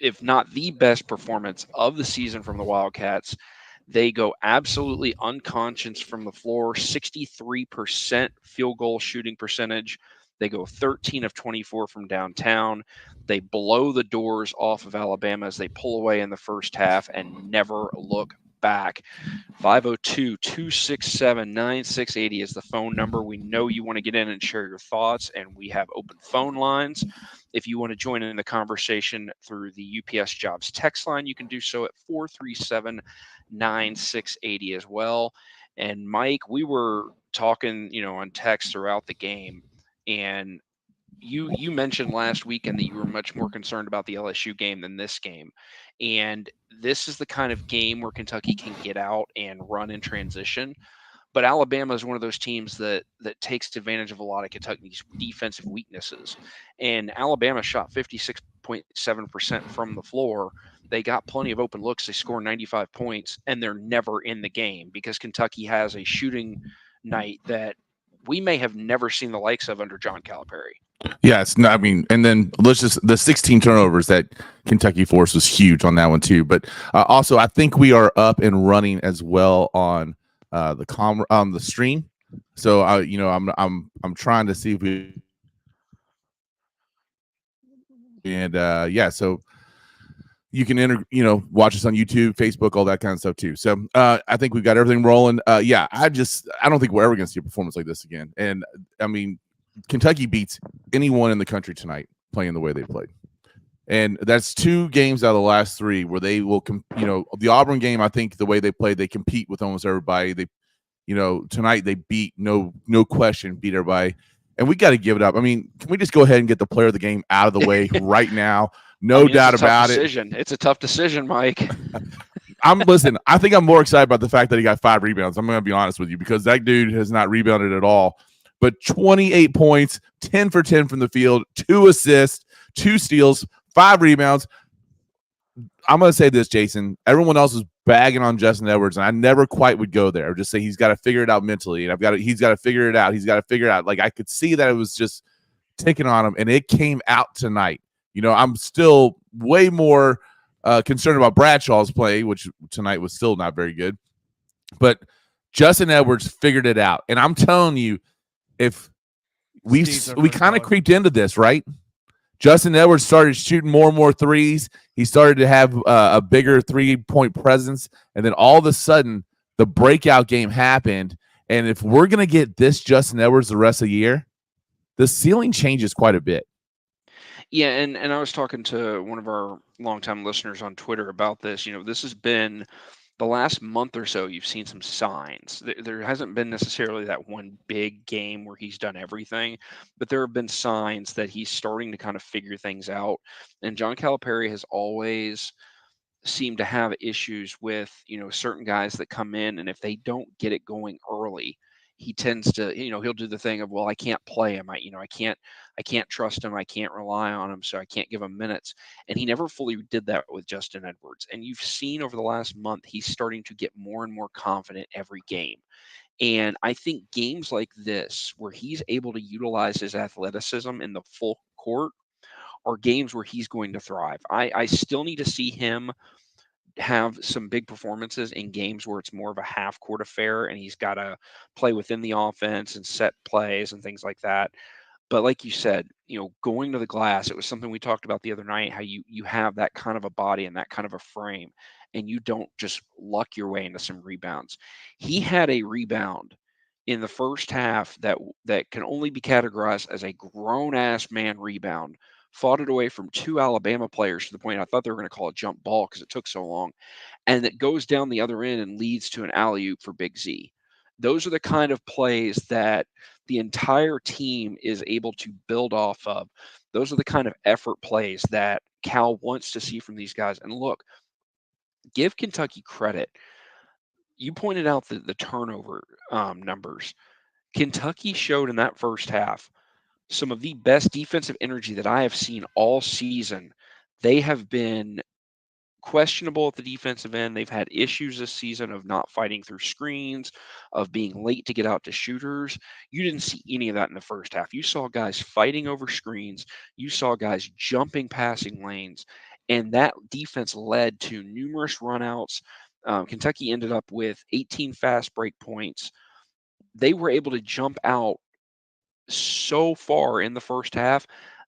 if not the best performance of the season from the Wildcats. They go absolutely unconscious from the floor, 63% field goal shooting percentage. They go 13 of 24 from downtown. They blow the doors off of Alabama as they pull away in the first half and never look back. 502 267 9680 is the phone number. We know you want to get in and share your thoughts, and we have open phone lines. If you want to join in the conversation through the UPS Jobs text line, you can do so at 437 9680 as well. And Mike, we were talking, on text throughout the game, and you mentioned last weekend that you were much more concerned about the LSU game than this game. And this is the kind of game where Kentucky can get out and run in transition. But Alabama is one of those teams that takes advantage of a lot of Kentucky's defensive weaknesses. And Alabama shot 56.7% from the floor. They got plenty of open looks. They score 95 points, and they're never in the game because Kentucky has a shooting night that we may have never seen the likes of under John Calipari. Yes, no, I mean, and then let's just the 16 turnovers that Kentucky forced was huge on that one too. But also, I think we are up and running as well on the stream. So I'm trying to see if we so you can watch us on YouTube, Facebook, all that kind of stuff too. So I think we've got everything rolling. I don't think we're ever going to see a performance like this again. And I mean, Kentucky beats anyone in the country tonight playing the way they played. And that's 2 games out of the last 3 where they will, the Auburn game, I think the way they played, they compete with almost everybody. They, tonight they beat, no question, beat everybody. And we got to give it up. I mean, can we just go ahead and get the player of the game out of the way right now? No doubt about it. It's a tough decision, Mike. Listen, I think I'm more excited about the fact that he got 5 rebounds. I'm going to be honest with you because that dude has not rebounded at all. But 28 points, 10 for 10 from the field, 2 assists, 2 steals, 5 rebounds. I'm going to say this, Jason. Everyone else is bagging on Justin Edwards, and I never quite would go there. I would just say he's got to figure it out mentally, and he's got to figure it out. He's got to figure it out. Like, I could see that it was just ticking on him, and it came out tonight. I'm still way more concerned about Bradshaw's play, which tonight was still not very good. But Justin Edwards figured it out, and I'm telling you, if we kind of creeped into this, right? Justin Edwards started shooting more and more threes. He started to have a bigger 3-point presence. And then all of a sudden, the breakout game happened. And if we're going to get this Justin Edwards the rest of the year, the ceiling changes quite a bit. Yeah, and I was talking to one of our longtime listeners on Twitter about this. This has been the last month or so, you've seen some signs. There hasn't been necessarily that one big game where he's done everything, but there have been signs that he's starting to kind of figure things out. And John Calipari has always seemed to have issues with, certain guys that come in, and if they don't get it going early, he tends to, he'll do the thing of, well, I can't play him. I can't trust him. I can't rely on him. So I can't give him minutes. And he never fully did that with Justin Edwards. And you've seen over the last month, he's starting to get more and more confident every game. And I think games like this, where he's able to utilize his athleticism in the full court, are games where he's going to thrive. I still need to see him have some big performances in games where it's more of a half court affair and he's got to play within the offense and set plays and things like that. But like you said, going to the glass, it was something we talked about the other night, how you have that kind of a body and that kind of a frame, and you don't just luck your way into some rebounds. He had a rebound in the first half that can only be categorized as a grown-ass man rebound, fought it away from 2 Alabama players to the point I thought they were going to call a jump ball because it took so long, and that goes down the other end and leads to an alley-oop for Big Z. Those are the kind of plays that the entire team is able to build off of. Those are the kind of effort plays that Cal wants to see from these guys. And look, give Kentucky credit. You pointed out the turnover numbers. Kentucky showed in that first half some of the best defensive energy that I have seen all season. They have been questionable at the defensive end. They've had issues this season of not fighting through screens, of being late to get out to shooters. You didn't see any of that in the first half. You saw guys fighting over screens. You saw guys jumping passing lanes. and that defense led to numerous runouts. Kentucky ended up with 18 fast break points. They were able to jump out so far in the first half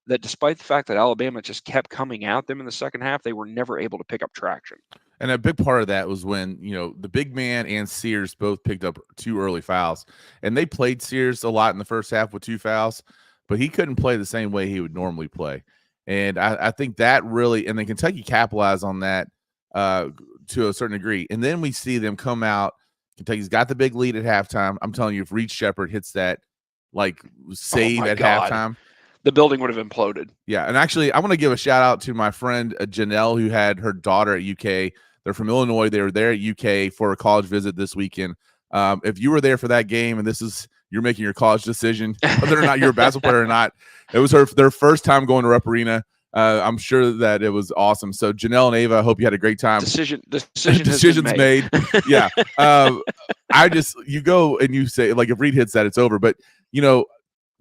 that despite the fact that Alabama just kept coming at them in the second half, they were never able to pick up traction. And a big part of that was when, the big man and Sears both picked up 2 early fouls. And they played Sears a lot in the first half with 2 fouls, but he couldn't play the same way he would normally play. And I think that really – and then Kentucky capitalized on that to a certain degree. And then we see them come out. Kentucky's got the big lead at halftime. I'm telling you, if Reed Shepherd hits that, save at halftime – the building would have imploded. Yeah, and actually, I want to give a shout-out to my friend Janelle, who had her daughter at UK. They're from Illinois. They were there at UK for a college visit this weekend. If you were there for that game and you're making your college decision, whether or not you're a basketball player or not, it was their first time going to Rupp Arena. I'm sure that it was awesome. So Janelle and Ava, I hope you had a great time. Decision's made. Yeah. You go and you say, if Reed hits that, it's over. But,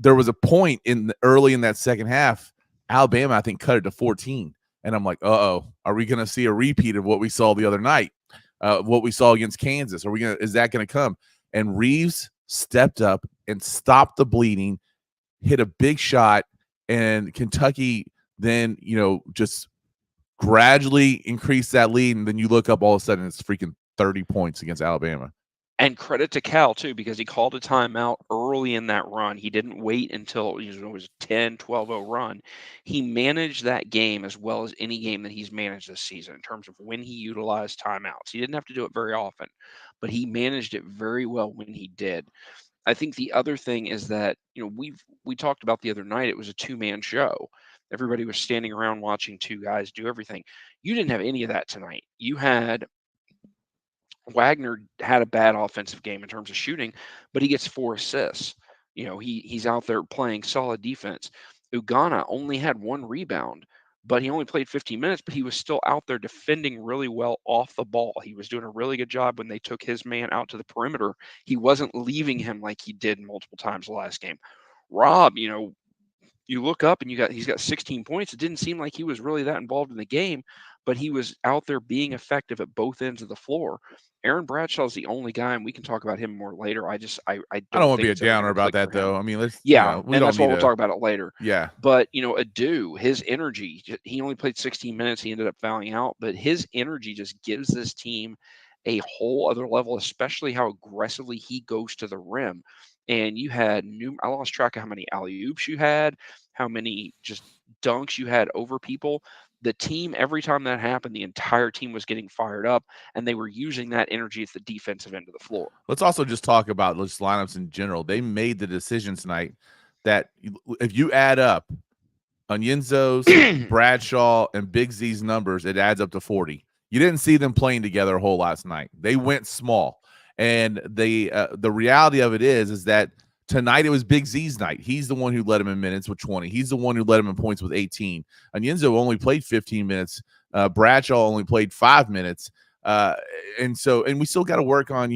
there was a point early in that second half, Alabama, I think, cut it to 14. And I'm like, are we going to see a repeat of what we saw the other night? What we saw against Kansas? Is that going to come? And Reeves stepped up and stopped the bleeding, hit a big shot, and Kentucky then, just gradually increased that lead. And then you look up, all of a sudden, it's freaking 30 points against Alabama. And credit to Cal, too, because he called a timeout early in that run. He didn't wait until it was a 10, 12-0 run. He managed that game as well as any game that he's managed this season in terms of when he utilized timeouts. He didn't have to do it very often, but he managed it very well when he did. I think the other thing is that, we talked about the other night, it was a two-man show. Everybody was standing around watching two guys do everything. You didn't have any of that tonight. You had Wagner had a bad offensive game in terms of shooting, but he gets 4 assists. He's out there playing solid defense. Ugana only had 1 rebound, but he only played 15 minutes, but he was still out there defending really well off the ball. He was doing a really good job when they took his man out to the perimeter. He wasn't leaving him like he did multiple times the last game. Rob, you look up and he's got 16 points. It didn't seem like he was really that involved in the game, but he was out there being effective at both ends of the floor. Aaron Bradshaw is the only guy, and we can talk about him more later. I don't want to be a downer about that, though. I mean, and that's why we'll talk about it later. Yeah. But, Adu, his energy, he only played 16 minutes. He ended up fouling out, but his energy just gives this team a whole other level, especially how aggressively he goes to the rim. And you had I lost track of how many alley-oops you had, how many just dunks you had over people. The team, every time that happened, the entire team was getting fired up, and they were using that energy at the defensive end of the floor. Let's also just talk about those lineups in general. They made the decision tonight that if you add up Onyenso's, Bradshaw, and Big Z's numbers, it adds up to 40. You didn't see them playing together a whole last night. They went small. And the reality of it is that tonight it was Big Z's night. He's the one who led him in minutes with 20. He's the one who led him in points with 18. Onyenso only played 15 minutes. Bradshaw only played 5 minutes. And we still got to work on,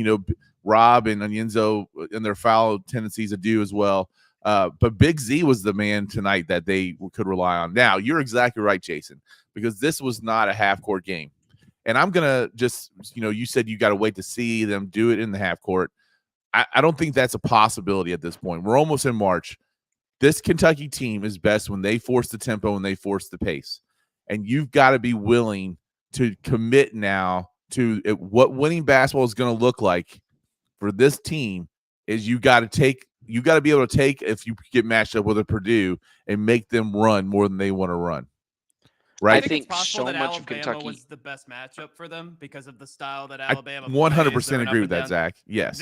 Rob and Onyenso and their foul tendencies to do as well. But Big Z was the man tonight that they could rely on. Now, you're exactly right, Jason, because this was not a half-court game. And I'm going to just, you said you got to wait to see them do it in the half court. I don't think that's a possibility at this point. We're almost in March. This Kentucky team is best when they force the tempo and they force the pace. And you've got to be willing to commit now to what winning basketball is going to look like for this team is you got to be able to take, if you get matched up with a Purdue, and make them run more than they want to run. Right. I think it's possible that Alabama was the best matchup for them because of the style that Alabama 100% agree with that, Zach. Yes.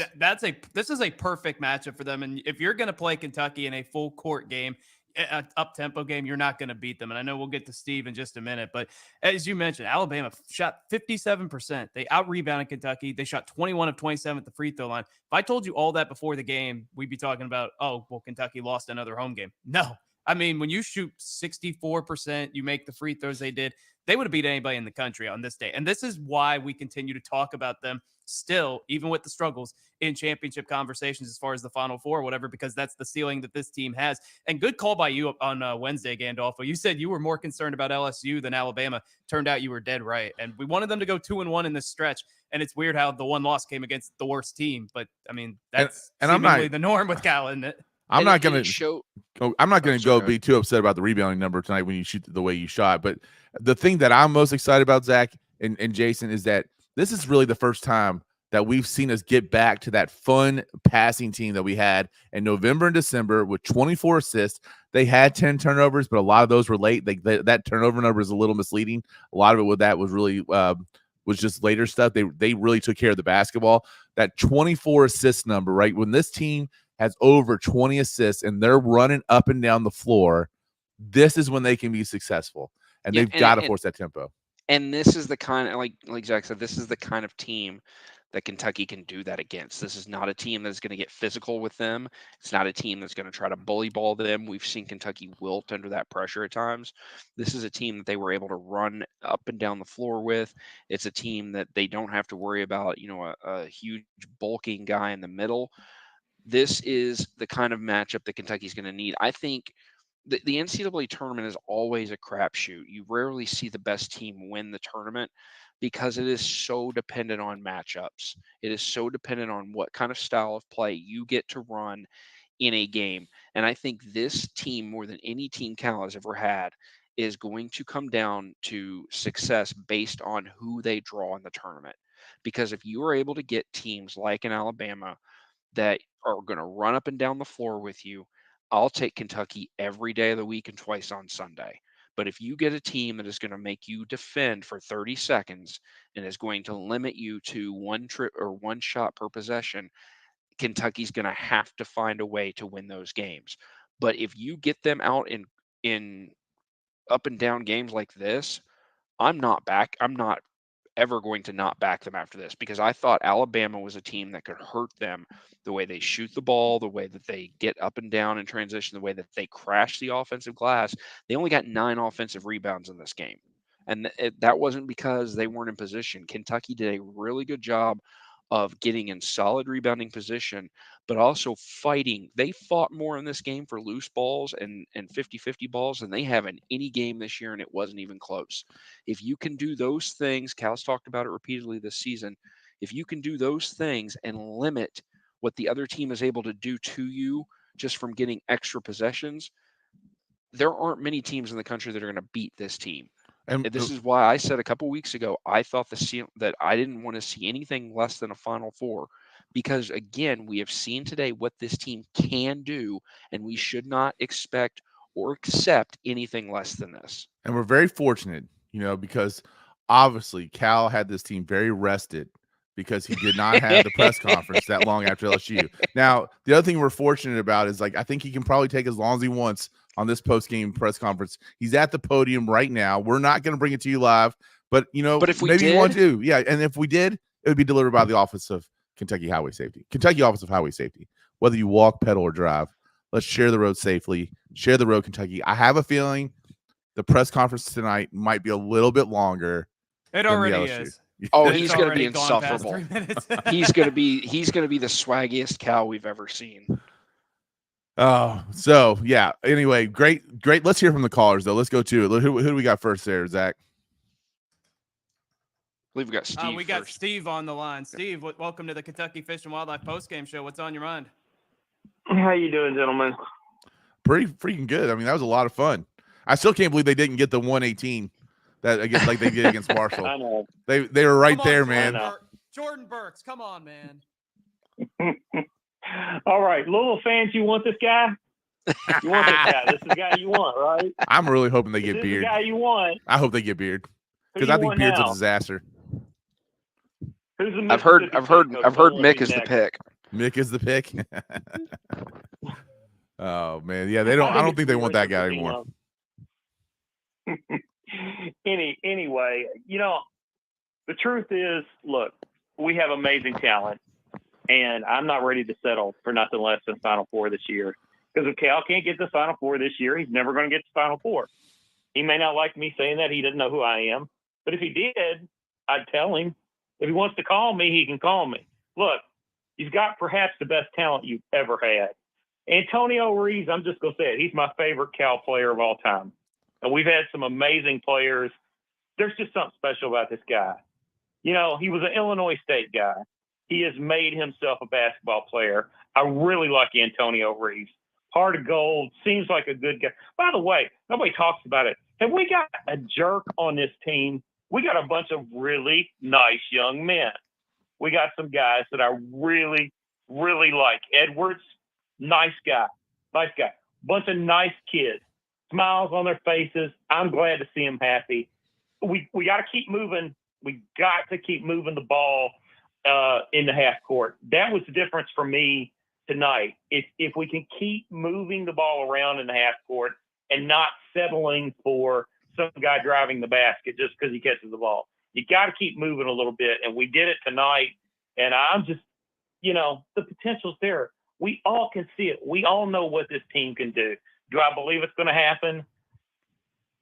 This is a perfect matchup for them. And if you're going to play Kentucky in a full court game, an up-tempo game, you're not going to beat them. And I know we'll get to Steve in just a minute. But as you mentioned, Alabama shot 57%. They out-rebounded Kentucky. They shot 21 of 27 at the free throw line. If I told you all that before the game, we'd be talking about, Kentucky lost another home game. No. I mean, when you shoot 64%, you make the free throws they did, they would have beat anybody in the country on this day. And this is why we continue to talk about them still, even with the struggles in championship conversations as far as the Final Four or whatever, because that's the ceiling that this team has. And good call by you on Wednesday, Gandolfo. You said you were more concerned about LSU than Alabama. Turned out you were dead right. And we wanted them to go 2-1 in this stretch. And it's weird how the one loss came against the worst team. But, I mean, that's and seemingly the norm with Cal, isn't it? I'm not going to go be too upset about the rebounding number tonight when you shoot the way you shot. But the thing that I'm most excited about, Zach and Jason, is that this is really the first time that we've seen us get back to that fun passing team that we had in November and December with 24 assists. They had 10 turnovers, but a lot of those were late. That turnover number is a little misleading. A lot of it with that was really was just later stuff. They really took care of the basketball. That 24 assist number, right? When this team has over 20 assists and they're running up and down the floor, this is when they can be successful. And they've got to force that tempo. And this is the kind of, like Zach said, this is the kind of team that Kentucky can do that against. This is not a team that's going to get physical with them. It's not a team that's going to try to bully ball them. We've seen Kentucky wilt under that pressure at times. This is a team that they were able to run up and down the floor with. It's a team that they don't have to worry about, a huge bulking guy in the middle. This is the kind of matchup that Kentucky's going to need. I think the NCAA tournament is always a crapshoot. You rarely see the best team win the tournament because it is so dependent on matchups. It is so dependent on what kind of style of play you get to run in a game. And I think this team, more than any team Cal has ever had, is going to come down to success based on who they draw in the tournament. Because if you are able to get teams like in Alabama that are going to run up and down the floor with you, I'll take Kentucky every day of the week and twice on Sunday. But if you get a team that is going to make you defend for 30 seconds and is going to limit you to one shot per possession, Kentucky's going to have to find a way to win those games. But if you get them out in up and down games like this, I'm not ever going to not back them after this, because I thought Alabama was a team that could hurt them the way they shoot the ball, the way that they get up and down in transition, the way that they crash the offensive glass. They only got 9 offensive rebounds in this game. And that wasn't because they weren't in position. Kentucky did a really good job of getting in solid rebounding position, but also fighting. They fought more in this game for loose balls and 50-50 balls than they have in any game this year, and it wasn't even close. If you can do those things, Cal's talked about it repeatedly this season, if you can do those things and limit what the other team is able to do to you just from getting extra possessions, there aren't many teams in the country that are going to beat this team. And this is why I said a couple weeks ago, I thought that I didn't want to see anything less than a Final Four, because again, we have seen today what this team can do, and we should not expect or accept anything less than this. And we're very fortunate, because obviously Cal had this team very rested because he did not have the press conference that long after LSU. Now, the other thing we're fortunate about is, I think he can probably take as long as he wants on this post-game press conference. He's at the podium right now. We're not going to bring it to you live, but if we maybe did, you want to. Yeah, and if we did, it would be delivered by the Office of Kentucky Highway Safety. Kentucky Office of Highway Safety. Whether you walk, pedal, or drive, let's share the road safely. Share the road, Kentucky. I have a feeling the press conference tonight might be a little bit longer. It already is. Oh, he's going to be insufferable. He's going to be the swaggiest Cal we've ever seen. Oh, so yeah. Anyway, great. Let's hear from the callers though. Let's go to it. Who do we got first there, Zach? I believe we got Steve. We got Steve on the line. Steve, welcome to the Kentucky Fish and Wildlife Postgame Show. What's on your mind? How you doing, gentlemen? Pretty freaking good. I mean, that was a lot of fun. I still can't believe they didn't get the 118 that against like they did against Marshall. I know. They were right there, Jordan man. Jordan Burks, come on, man. All right, Louisville fans, you want this guy? You want this guy? This is the guy you want, right? I'm really hoping they get This Beard. is the guy you want. I hope they get Beard because Who I you think want Beard's now? a disaster. Who's the I've heard Mississippi coach? Mick is the pick. Mick is the pick. Oh man, yeah, they don't. I don't think they want that guy anymore. Anyway, the truth is, look, we have amazing talent, and I'm not ready to settle for nothing less than Final Four this year. Because if Cal can't get the Final Four this year, he's never going to get the Final Four. He may not like me saying that. He doesn't know who I am. But if he did, I'd tell him. If he wants to call me, he can call me. Look, he's got perhaps the best talent you've ever had. Antonio Reeves, I'm just going to say it. He's my favorite Cal player of all time. And we've had some amazing players. There's just something special about this guy. You know, he was an Illinois State guy. He has made himself a basketball player. I really like Antonio Reeves. Heart of gold, seems like a good guy. By the way, nobody talks about it. Have we got a jerk on this team? We got a bunch of really nice young men. We got some guys that I really, really like. Edwards, nice guy. Bunch of nice kids. Smiles on their faces. I'm glad to see them happy. We got to keep moving. We got to keep moving the ball in the half court. That was the difference for me tonight. If we can keep moving the ball around in the half court and not settling for some guy driving the basket just because he catches the ball. You got to keep moving a little bit, and we did it tonight. And I'm just, the potential's there. We all can see it. We all know what this team can do. Do I believe it's going to happen?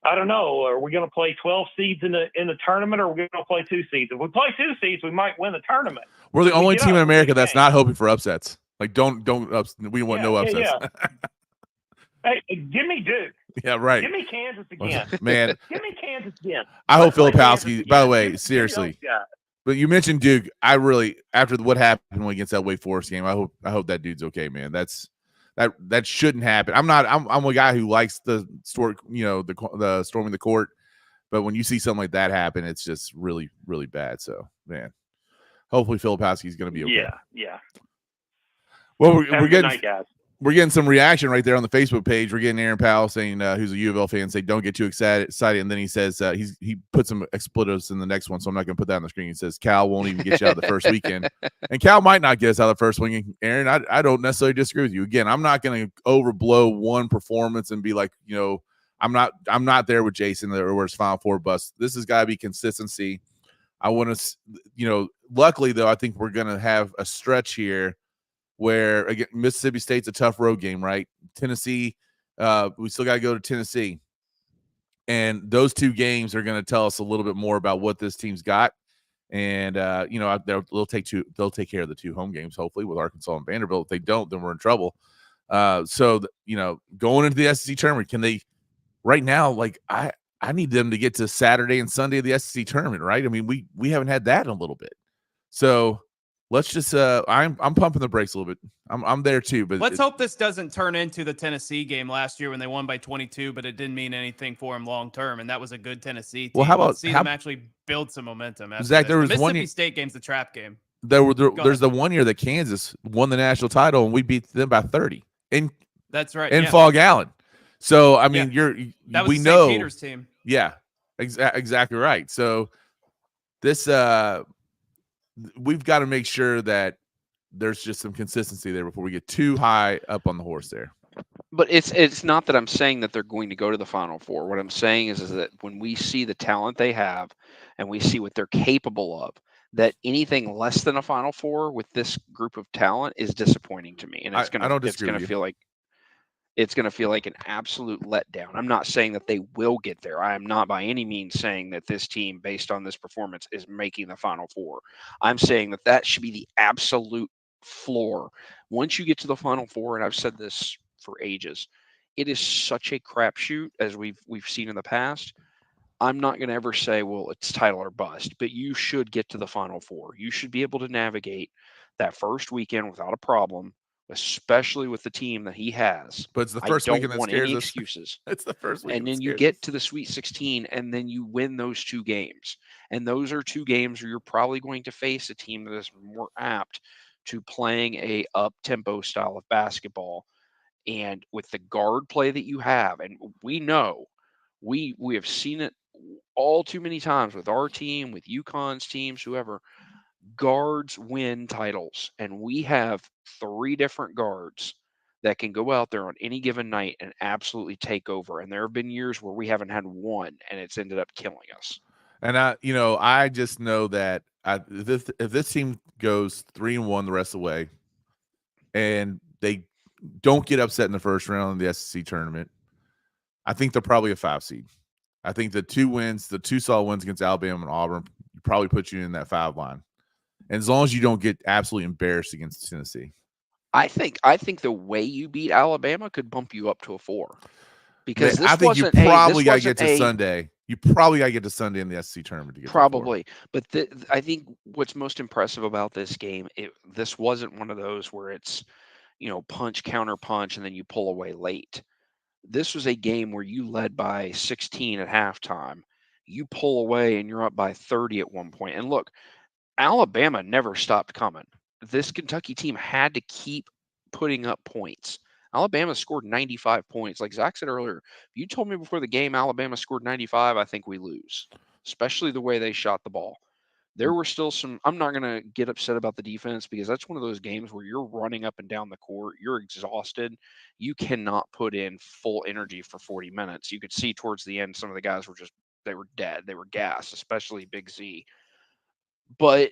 I don't know. Are we going to play 12 seeds in the tournament, or are we going to play 2 seeds? If we play 2 seeds, we might win the tournament. We're the only team in America that's not hoping for upsets. Like, don't we want no upsets. Yeah. Hey, give me Duke. Yeah, right. Give me Kansas again. Man. Give me Kansas again. I hope Filipowski, by the way, seriously. But you mentioned Duke. I really, after what happened against that Wake Forest game, I hope that dude's okay, man. That shouldn't happen. I'm a guy who likes the the storming the court, but when you see something like that happen, it's just really, really bad. So, man, hopefully Filipowski's going to be okay. Yeah. Well, we're getting some reaction right there on the Facebook page. We're getting Aaron Powell saying, who's a U of L fan, say don't get too excited, and then he says he put some expletives in the next one, so I'm not going to put that on the screen. He says Cal won't even get you out of the first weekend, and Cal might not get us out of the first weekend. Aaron, I don't necessarily disagree with you. Again, I'm not going to overblow one performance and be like, I'm not there with Jason or his Final Four bust. This has got to be consistency. I want to, luckily though, I think we're going to have a stretch here where, again, Mississippi State's a tough road game, right? Tennessee, we still got to go to Tennessee. And those 2 games are going to tell us a little bit more about what this team's got. And, they'll take care of the 2 home games, hopefully, with Arkansas and Vanderbilt. If they don't, then we're in trouble. So, going into the SEC tournament, can they – right now, like, I need them to get to Saturday and Sunday of the SEC tournament, right? I mean, we haven't had that in a little bit. So – let's just I'm pumping the brakes a little bit. I'm there too, but let's hope this doesn't turn into the Tennessee game last year when they won by 22, but it didn't mean anything for them long term, and that was a good Tennessee team. Well, how about them actually build some momentum? Zach, there was the one Mississippi State game's the trap game. There's the one year that Kansas won the national title and we beat them by 30. That's right. In Fog Allen. So I mean, that was we the know St. Peter's team. Yeah, exactly right. So this we've got to make sure that there's just some consistency there before we get too high up on the horse there. But it's not that I'm saying that they're going to go to the Final Four. What I'm saying is that when we see the talent they have and we see what they're capable of, that anything less than a Final Four with this group of talent is disappointing to me. And it's going to feel like an absolute letdown. I'm not saying that they will get there. I am not by any means saying that this team, based on this performance, is making the Final Four. I'm saying that should be the absolute floor. Once you get to the Final Four, and I've said this for ages, it is such a crapshoot as we've seen in the past. I'm not going to ever say, well, it's title or bust, but you should get to the Final Four. You should be able to navigate that first weekend without a problem, especially with the team that he has. But it's the first weekend that scares us. Excuses. It's the first weekend. And then you get to the Sweet 16, and then you win those 2 games. And those are 2 games where you're probably going to face a team that is more apt to playing a up-tempo style of basketball. And with the guard play that you have, and we know, we have seen it all too many times with our team, with UConn's teams, whoever. Guards win titles, and we have 3 different guards that can go out there on any given night and absolutely take over. And there have been years where we haven't had one, and it's ended up killing us. And I just know that if this team goes 3-1 the rest of the way, and they don't get upset in the first round of the SEC tournament, I think they're probably a 5 seed. I think the two solid wins against Alabama and Auburn, probably put you in that 5 line. And as long as you don't get absolutely embarrassed against Tennessee. I think the way you beat Alabama could bump you up to a 4. Because I this think you wasn't a probably this got to get wasn't to a Sunday. You probably got to get to Sunday in the SEC tournament to get to 4. probably, but I think what's most impressive about this game, this wasn't one of those where it's, punch counter punch and then you pull away late. This was a game where you led by 16 at halftime. You pull away and you're up by 30 at one point. And look, Alabama never stopped coming. This Kentucky team had to keep putting up points. Alabama scored 95 points. Like Zach said earlier, if you told me before the game Alabama scored 95, I think we lose, especially the way they shot the ball. There were still some. I'm not going to get upset about the defense because that's one of those games where you're running up and down the court. You're exhausted. You cannot put in full energy for 40 minutes. You could see towards the end, some of the guys they were dead. They were gassed, especially Big Z. But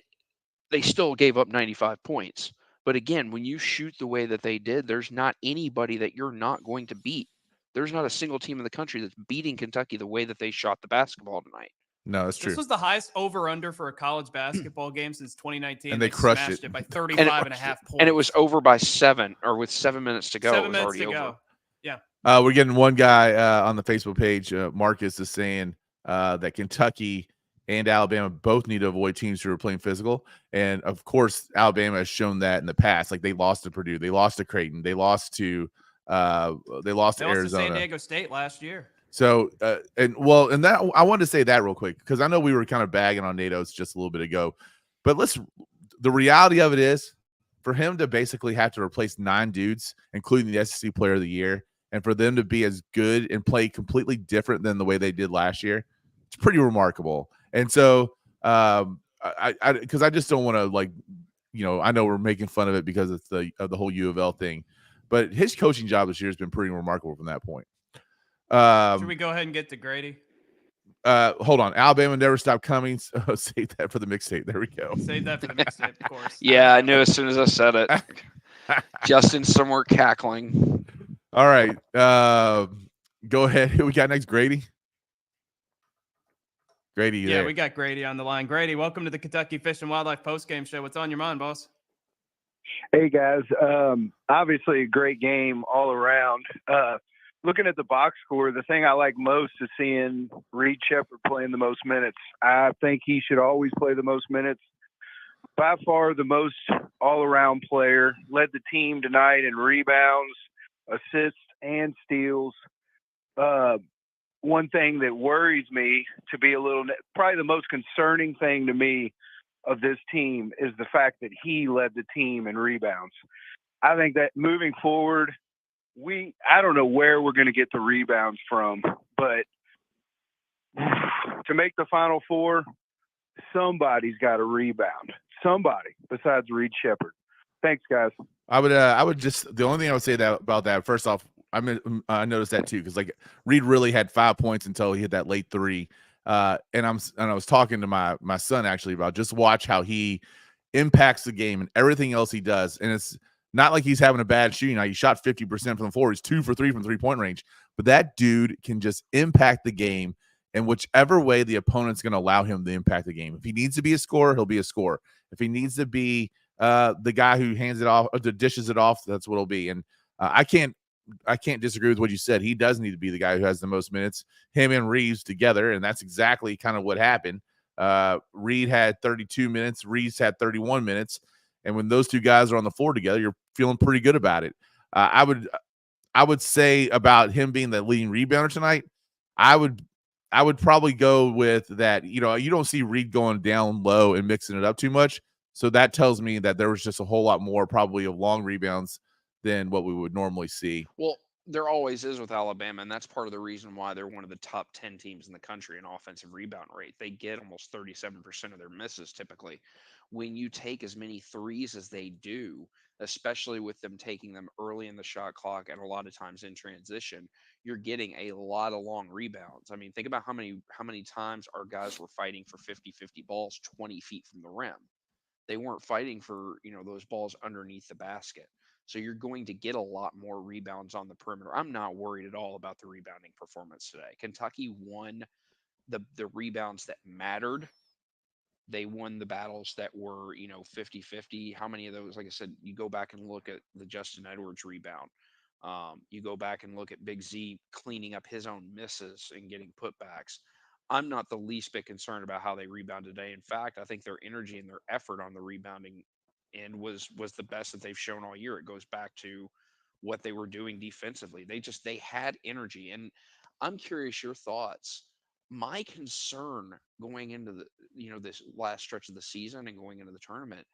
they still gave up 95 points. But again, when you shoot the way that they did, there's not anybody that you're not going to beat. There's not a single team in the country that's beating Kentucky the way that they shot the basketball tonight. No, that's true. This was the highest over-under for a college basketball game since 2019. And they crushed smashed it. it by 35 and a half points. And it was over by 7, or with 7 minutes to go. 7 it was minutes already to go. over. Yeah. We're getting one guy on the Facebook page. Marcus is saying that Kentucky and Alabama both need to avoid teams who are playing physical. And of course, Alabama has shown that in the past. Like they lost to Purdue, they lost to Creighton, they lost to Arizona. They lost to San Diego State last year. So and that I wanted to say that real quick because I know we were kind of bagging on NATO's just a little bit ago, but the reality of it is for him to basically have to replace 9 dudes, including the SEC Player of the Year, and for them to be as good and play completely different than the way they did last year, it's pretty remarkable. And so because I just don't want to I know we're making fun of it because it's the whole U of L thing, but his coaching job this year has been pretty remarkable from that point. Should we go ahead and get to Grady? Hold on. Alabama never stopped coming. So save that for the mixtape. There we go. Save that for the mixtape, of course. Yeah, I knew as soon as I said it. Justin's somewhere cackling. All right. Go ahead. Who we got next? Grady? Grady, yeah, we got Grady on the line. Grady, welcome to the Kentucky Fish and Wildlife Postgame Show. What's on your mind, boss? Hey, guys. Obviously, a great game all around. Looking at the box score, the thing I like most is seeing Reed Sheppard playing the most minutes. I think he should always play the most minutes. By far the most all-around player. Led the team tonight in rebounds, assists, and steals. One thing that worries me to be probably the most concerning thing to me of this team is the fact that he led the team in rebounds. I think that moving forward, I don't know where we're going to get the rebounds from, but to make the Final Four, somebody's got to rebound. Somebody besides Reed Sheppard. Thanks, guys. I would just the only thing I would say about that first off, I noticed that too because like Reed really had 5 points until he hit that late 3. And I was talking to my son actually about just watch how he impacts the game and everything else he does, and it's not like he's having a bad shooting night. He shot 50% from the floor. He's 2 for 3 from 3-point range. But that dude can just impact the game in whichever way the opponent's going to allow him to impact the game. If he needs to be a scorer, he'll be a scorer. If he needs to be the guy who hands it off or dishes it off, that's what it'll be. And I can't disagree with what you said. He does need to be the guy who has the most minutes, him and Reeves together, and that's exactly kind of what happened. Reed had 32 minutes. Reeves had 31 minutes. And when those two guys are on the floor together, you're feeling pretty good about it. I would say about him being the leading rebounder tonight, I would probably go with that. You don't see Reed going down low and mixing it up too much. So that tells me that there was just a whole lot more probably of long rebounds than what we would normally see. Well, there always is with Alabama, and that's part of the reason why they're one of the top 10 teams in the country in offensive rebound rate. They get almost 37% of their misses typically. When you take as many threes as they do, especially with them taking them early in the shot clock and a lot of times in transition, you're getting a lot of long rebounds. I mean, think about how many times our guys were fighting for 50-50 balls 20 feet from the rim. They weren't fighting for, those balls underneath the basket. So you're going to get a lot more rebounds on the perimeter. I'm not worried at all about the rebounding performance today. Kentucky won the rebounds that mattered. They won the battles that were, 50-50. How many of those, like I said, you go back and look at the Justin Edwards rebound. You go back and look at Big Z cleaning up his own misses and getting putbacks. I'm not the least bit concerned about how they rebound today. In fact, I think their energy and their effort on the rebounding end was the best that they've shown all year. It goes back to what they were doing defensively. They had energy. And I'm curious your thoughts. My concern going into this last stretch of the season and going into the tournament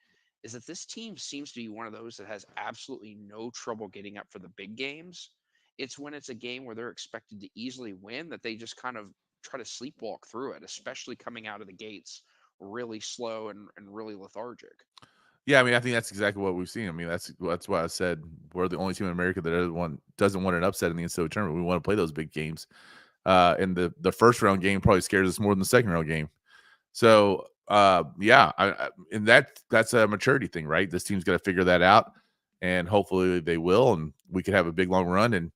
is that this team seems to be one of those that has absolutely no trouble getting up for the big games. It's when it's a game where they're expected to easily win that they just kind of try to sleepwalk through it, especially coming out of the gates really slow and really lethargic. Yeah, I mean, I think that's exactly what we've seen. I mean, that's why I said we're the only team in America that doesn't want an upset in the NCAA tournament. We want to play those big games. And the first round game probably scares us more than the second round game. So yeah, and that's a maturity thing, right? This team's got to figure that out, and hopefully they will, and we could have a big long run. And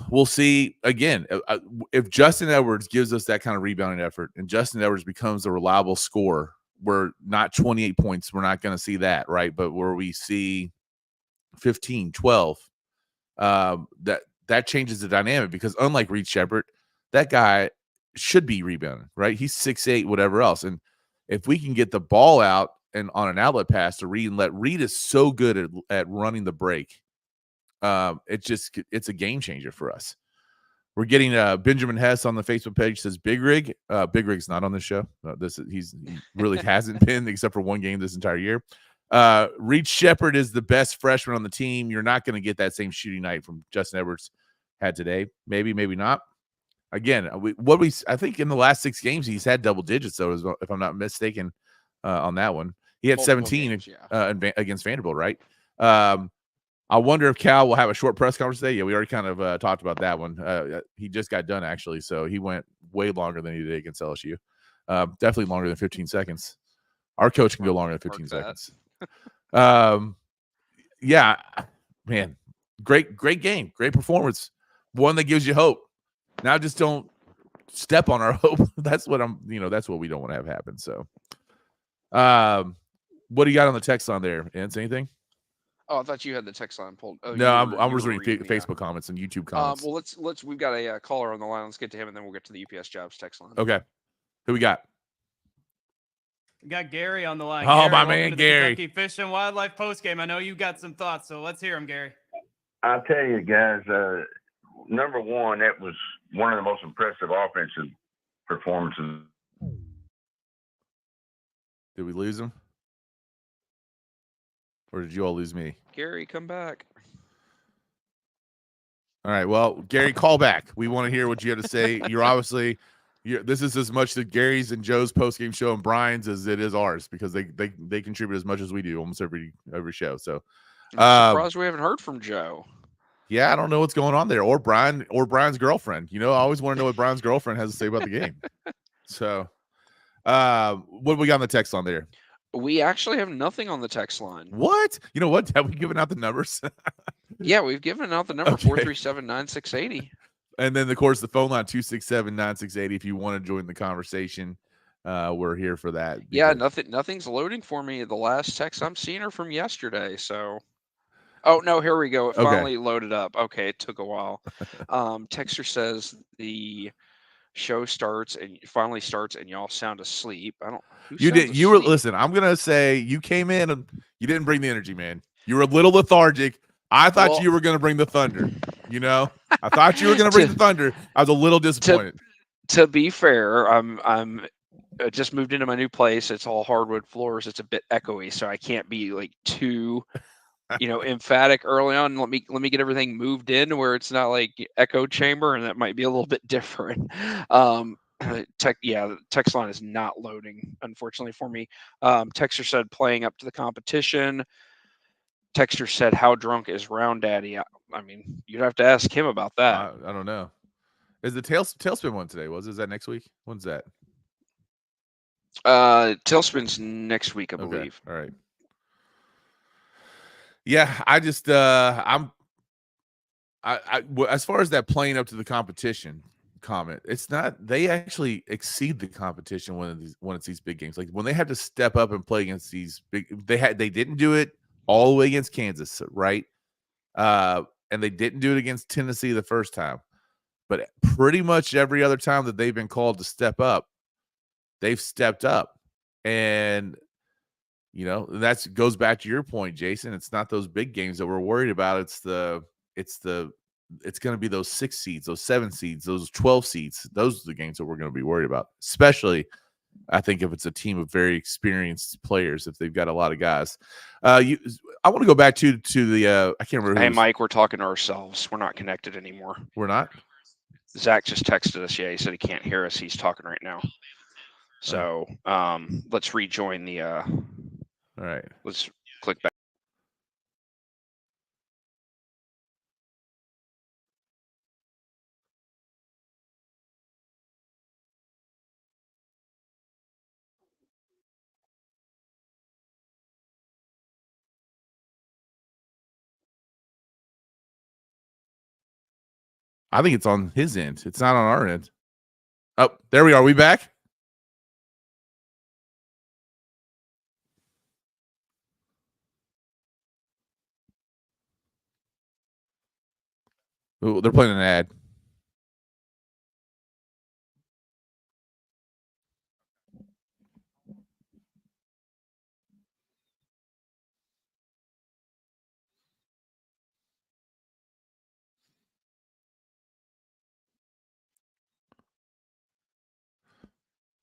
we'll see again if Justin Edwards gives us that kind of rebounding effort, and Justin Edwards becomes a reliable scorer. We're not 28 points. We're not going to see that, right? But where we see 15, 12, that changes the dynamic, because unlike Reed Sheppard, that guy should be rebounding, right? He's 6'8", whatever else. And if we can get the ball out and on an outlet pass to Reed, and let Reed is so good at running the break, it's a game changer for us. We're getting Benjamin Hess on the Facebook page says Big Rig. Big Rig's not on the show. He really hasn't been except for one game this entire year. Reed Sheppard is the best freshman on the team. You're not going to get that same shooting night from Justin Edwards had today. Maybe not. Again, I think in the last 6 games he's had double digits, though, if I'm not mistaken, on that one. He had Multiple 17 games, yeah. Against Vanderbilt, right? I wonder if Cal will have a short press conference today. Yeah, we already kind of talked about that one. He just got done, actually, so he went way longer than he did against LSU. Definitely longer than 15 seconds. Our coach can go longer than 15 seconds. Yeah, man, great game, great performance. One that gives you hope. Now just don't step on our hope. That's what that's what we don't want to have happen. So, what do you got on the text on there, Ence? Anything? Oh, I thought you had the text line pulled. Oh, no, I'm just reading Facebook comments and YouTube comments. Well, let's. We've got a caller on the line. Let's get to him, and then we'll get to the UPS Jobs text line. Okay, who we got? We got Gary on the line. Oh, Gary, my man, Gary. Kentucky Fish and Wildlife postgame. I know you got some thoughts, so let's hear them, Gary. I'll tell you, guys. Number one, that was one of the most impressive offensive performances. Did we lose him? Or did you all lose me? Gary, come back. All right. Well, Gary, call back. We want to hear what you have to say. This is as much the Gary's and Joe's postgame show and Brian's as it is ours, because they contribute as much as we do almost every show. So I'm surprised we haven't heard from Joe. Yeah, I don't know what's going on there, or Brian's girlfriend. I always want to know what Brian's girlfriend has to say about the game. So, what do we got on the text on there? We actually have nothing on the text line. What? You know what? Have we given out the numbers? Yeah, we've given out the number, 437-9680. And then, of course, the phone line, 267-9680. If you want to join the conversation, we're here for that. Yeah, nothing's loading for me. The last text I'm seeing are from yesterday. So, oh no, here we go. It finally loaded up. Okay, it took a while. Texter says the show finally starts, and y'all sound asleep. I don't. You were. Listen, I'm gonna say you came in and you didn't bring the energy, man. You were a little lethargic. I thought you were gonna bring the thunder. I thought you were gonna bring the thunder. I was a little disappointed. To be fair, I'm just moved into my new place. It's all hardwood floors. It's a bit echoey, so I can't be like too, emphatic early on. Let me get everything moved in where it's not like echo chamber, and that might be a little bit different. The text line is not loading, unfortunately for me. Texter said playing up to the competition. Texter said, how drunk is Round Daddy? I mean, you'd have to ask him about that. I don't know. Is the Tailspin one today? Is that next week? When's that? Tailspin's next week, I believe. All right. Yeah, I just as far as that playing up to the competition comment, it's not. They actually exceed the competition when it's these big games. Like when they have to step up and play against these big, they didn't do it all the way against Kansas, right? And they didn't do it against Tennessee the first time, but pretty much every other time that they've been called to step up, they've stepped up. And that goes back to your point, Jason. It's not those big games that we're worried about. It's going to be those 6 seeds, those 7 seeds, those 12 seeds. Those are the games that we're going to be worried about, especially I think if it's a team of very experienced players, if they've got a lot of guys. I want to go back to the I can't remember. Hey, Mike, we're talking to ourselves. We're not connected anymore. We're not? Zach just texted us. Yeah, he said he can't hear us. He's talking right now. So let's rejoin the all right. Let's click back. I think it's on his end. It's not on our end. Oh, there we are. We back? Ooh, they're playing an ad.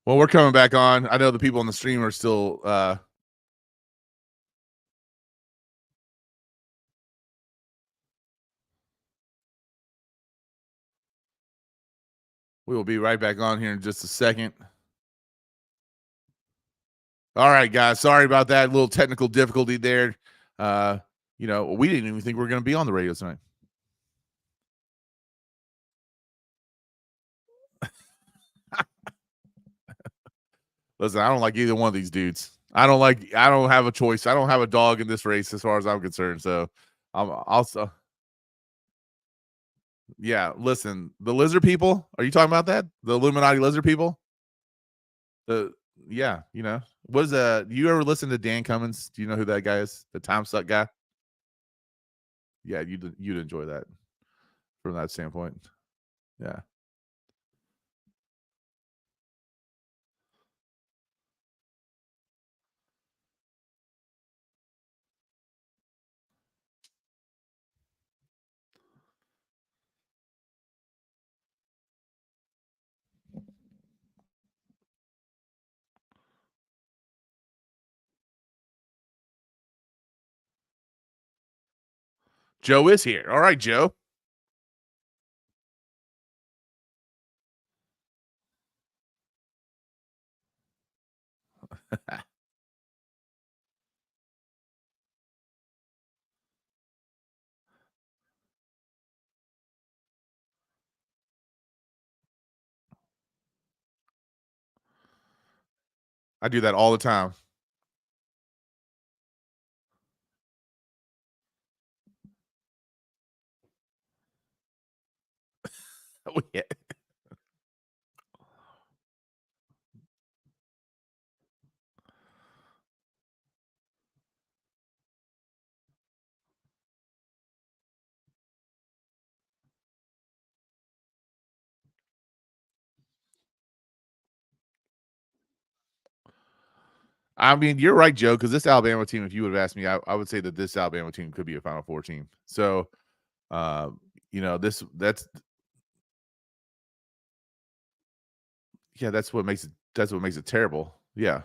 Well, we're coming back on. I know the people on the stream are still we will be right back on here in just a second. All right, guys. Sorry about that. A little technical difficulty there. We didn't even think we were going to be on the radio tonight. Listen, I don't like either one of these dudes. I don't have a choice. I don't have a dog in this race as far as I'm concerned. So I'm also, yeah, listen, the lizard people, are you talking about that? The Illuminati lizard people? Yeah, what is do you ever listen to Dan Cummins? Do you know who that guy is? The time suck guy? Yeah, you'd enjoy that from that standpoint. Yeah. Joe is here. All right, Joe. I do that all the time. Oh, yeah. I mean, you're right, Joe, because this Alabama team, if you would have asked me, I would say that this Alabama team could be a Final Four team. So, that's what makes it terrible. Yeah.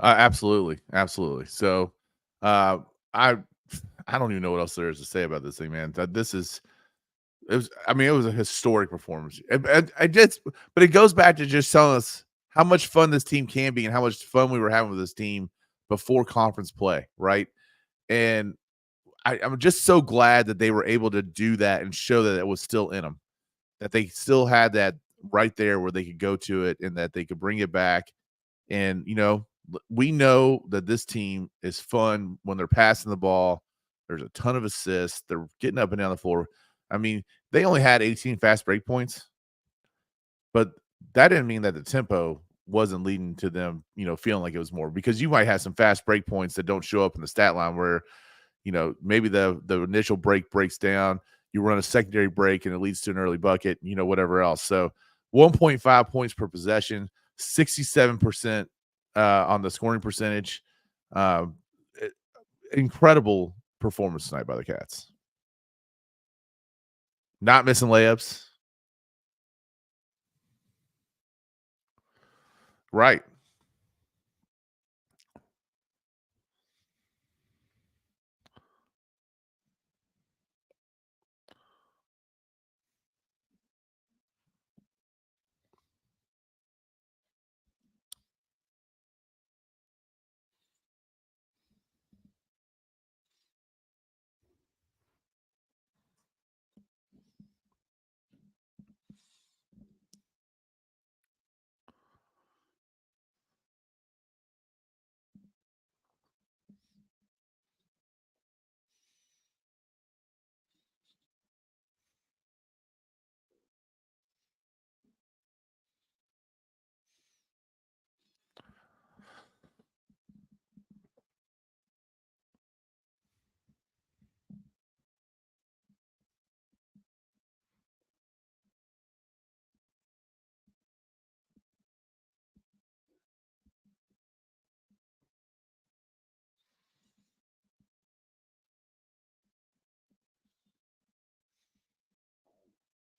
Absolutely. So, I don't even know what else there is to say about this thing, man. That this is it was. I mean, it was a historic performance. I just, but it goes back to just telling us how much fun this team can be and how much fun we were having with this team before conference play, right? And I'm just so glad that they were able to do that and show that it was still in them, that they still had that right there where they could go to it and that they could bring it back. And, we know that this team is fun when they're passing the ball. There's a ton of assists. They're getting up and down the floor. I mean, they only had 18 fast break points, but that didn't mean that the tempo wasn't leading to them, feeling like it was more, because you might have some fast break points that don't show up in the stat line where, maybe the initial break breaks down, you run a secondary break and it leads to an early bucket, whatever else. So 1.5 points per possession, 67% on the scoring percentage. Uh, Incredible performance tonight by the Cats. Not missing layups. Right.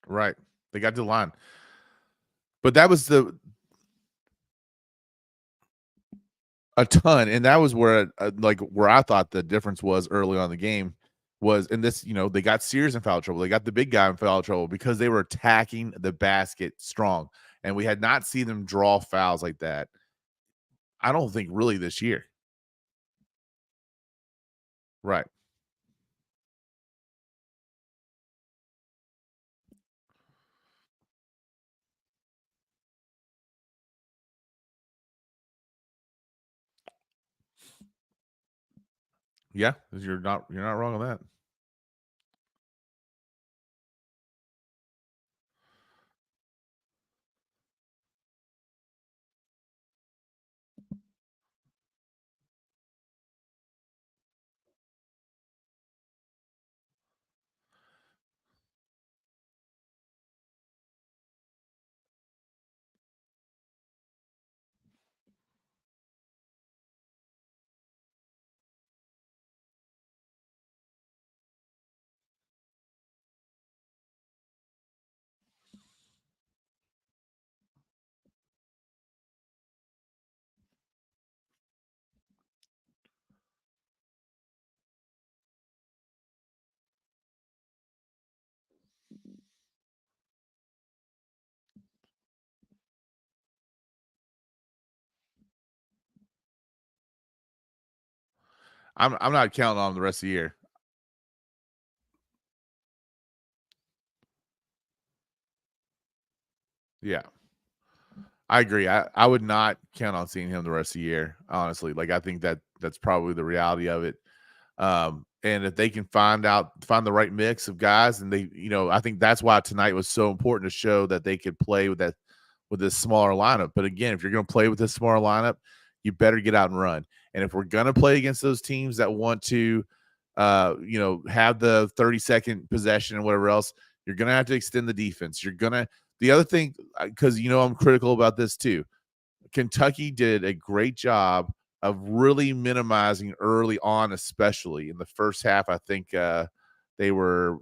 Right. They got to the line. But that was a ton, and that was where where I thought the difference was early on in the game was in this. They got Sears in foul trouble, they got the big guy in foul trouble because they were attacking the basket strong, and we had not seen them draw fouls like that. I don't think really this year. Right. Yeah, you're not wrong on that. I'm not counting on the rest of the year. Yeah. I agree. I would not count on seeing him the rest of the year, honestly. Like, I think that's probably the reality of it. And if they can find the right mix of guys, and they, I think that's why tonight was so important to show that they could play with this smaller lineup. But again, if you're going to play with this smaller lineup, you better get out and run. And if we're going to play against those teams that want to, have the 30-second possession and whatever else, you're going to have to extend the defense. The other thing, because I'm critical about this too, Kentucky did a great job of really minimizing early on, especially in the first half. I think they were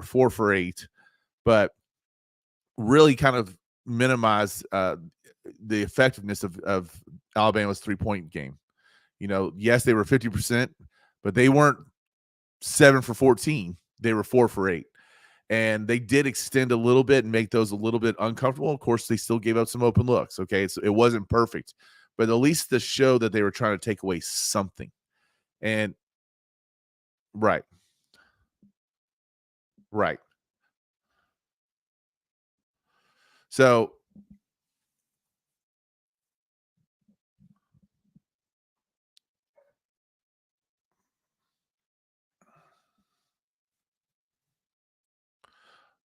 4 for 8, but really kind of minimize the effectiveness of Alabama's 3-point game. Yes, they were 50%, but they weren't 7 for 14. They were 4 for 8. And they did extend a little bit and make those a little bit uncomfortable. Of course, they still gave up some open looks. Okay. It wasn't perfect, but at least the show that they were trying to take away something. And right. So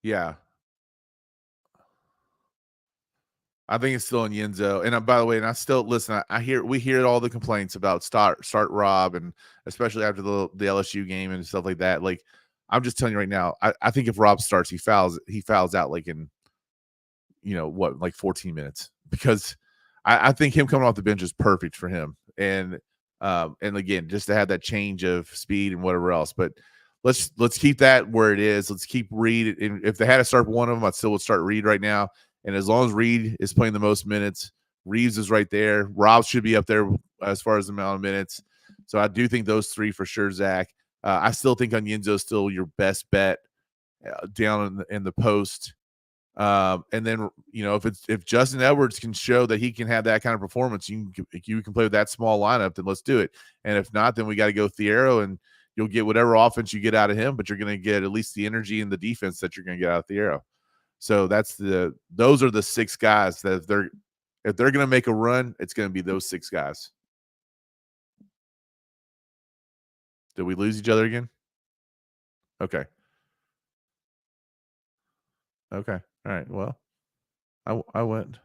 yeah, I think it's still in Yenzo. And by the way, and I still listen. We hear all the complaints about start Rob, and especially after the LSU game and stuff like that. Like, I'm just telling you right now, I think if Rob starts, he fouls out like in like 14 minutes, because I think him coming off the bench is perfect for him. And again, just to have that change of speed and whatever else. But let's keep that where it is. Let's keep Reed. And if they had to start one of them, I still would start Reed right now. And as long as Reed is playing the most minutes, Reeves is right there. Rob should be up there as far as the amount of minutes. So I do think those three for sure, Zach. I still think Onyenzo is still your best bet down in the post. And then if Justin Edwards can show that he can have that kind of performance, you can play with that small lineup, then let's do it. And if not, then we got to go Thiero, and you'll get whatever offense you get out of him, but you're going to get at least the energy and the defense that you're going to get out of Thiero. So those are the 6 guys that if they're going to make a run, it's going to be those 6 guys. Did we lose each other again? Okay. All right. Well, I went.